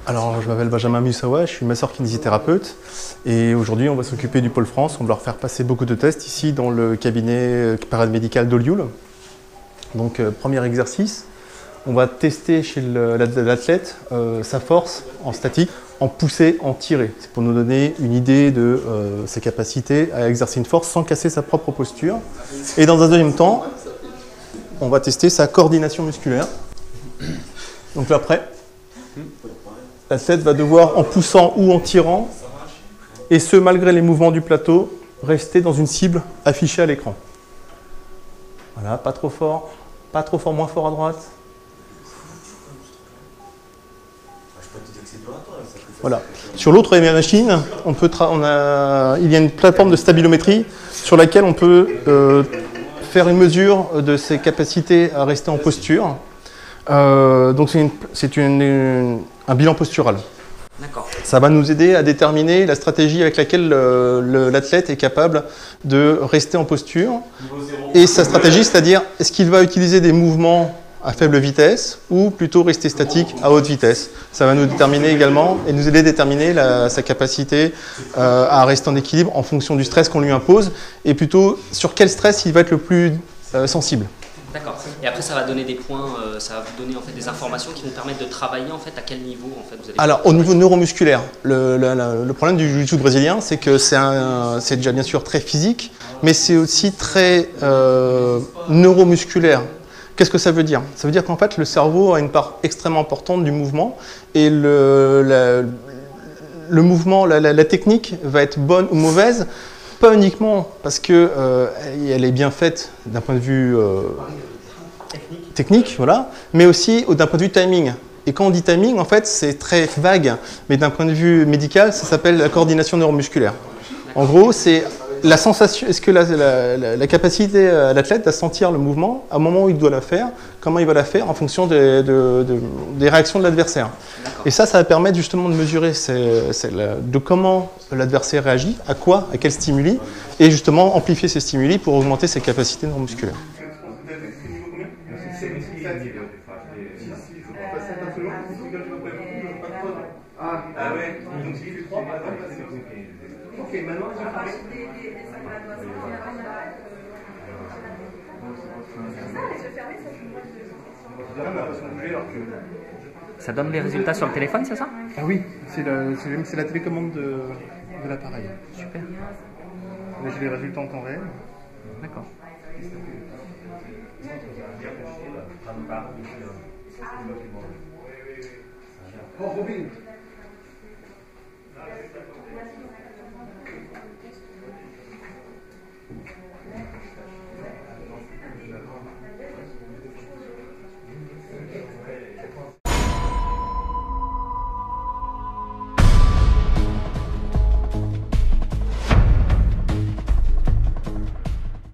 Alors, je m'appelle Benjamin Musawa, je suis masseur-kinésithérapeute et aujourd'hui, on va s'occuper du pôle France. On va leur faire passer beaucoup de tests ici dans le cabinet paramédical d'Olioul. Donc, premier exercice, on va tester chez l'athlète sa force en statique, en poussée, en tirée. C'est pour nous donner une idée de ses capacités à exercer une force sans casser sa propre posture. Et dans un deuxième temps, on va tester sa coordination musculaire. Donc là, prêt. L'athlète va devoir, en poussant ou en tirant, et ce malgré les mouvements du plateau, rester dans une cible affichée à l'écran. Voilà, pas trop fort, moins fort à droite. Voilà. Sur l'autre machine, il y a une plateforme de stabilométrie sur laquelle on peut faire une mesure de ses capacités à rester en posture. Donc c'est un bilan postural. Ça va nous aider à déterminer la stratégie avec laquelle l'athlète est capable de rester en posture. Et sa stratégie, c'est-à-dire est-ce qu'il va utiliser des mouvements à faible vitesse ou plutôt rester statique à haute vitesse. Ça va nous déterminer également et nous aider à déterminer sa capacité à rester en équilibre en fonction du stress qu'on lui impose et plutôt sur quel stress il va être le plus sensible. D'accord. Et après, ça va donner des points, ça va vous donner en fait des informations qui vont permettre de travailler en fait à quel niveau en fait vous allez. Alors au niveau neuromusculaire, le problème du jiu-jitsu brésilien, c'est que c'est déjà bien sûr très physique, mais c'est aussi très neuromusculaire. Qu'est-ce que ça veut dire? Ça veut dire qu'en fait le cerveau a une part extrêmement importante du mouvement et le mouvement, la technique va être bonne ou mauvaise. Pas uniquement parce qu'elle est bien faite d'un point de vue technique, voilà, mais aussi d'un point de vue timing. Et quand on dit timing, en fait, c'est très vague, mais d'un point de vue médical, ça s'appelle la coordination neuromusculaire. En gros, c'est la sensation, est-ce que la capacité à l'athlète à sentir le mouvement au moment où il doit la faire, comment il va la faire en fonction des réactions de l'adversaire. Et ça va permettre justement de mesurer de comment l'adversaire réagit, à quoi, à quel stimuli, et justement amplifier ces stimuli pour augmenter ses capacités neuromusculaires. Ah ouais, donc si tu crois, ok, maintenant Ça donne les résultats sur le téléphone, c'est ça? Ah oui, c'est la télécommande de l'appareil. Super. Là, j'ai les résultats en temps réel. D'accord. Oh, Robin.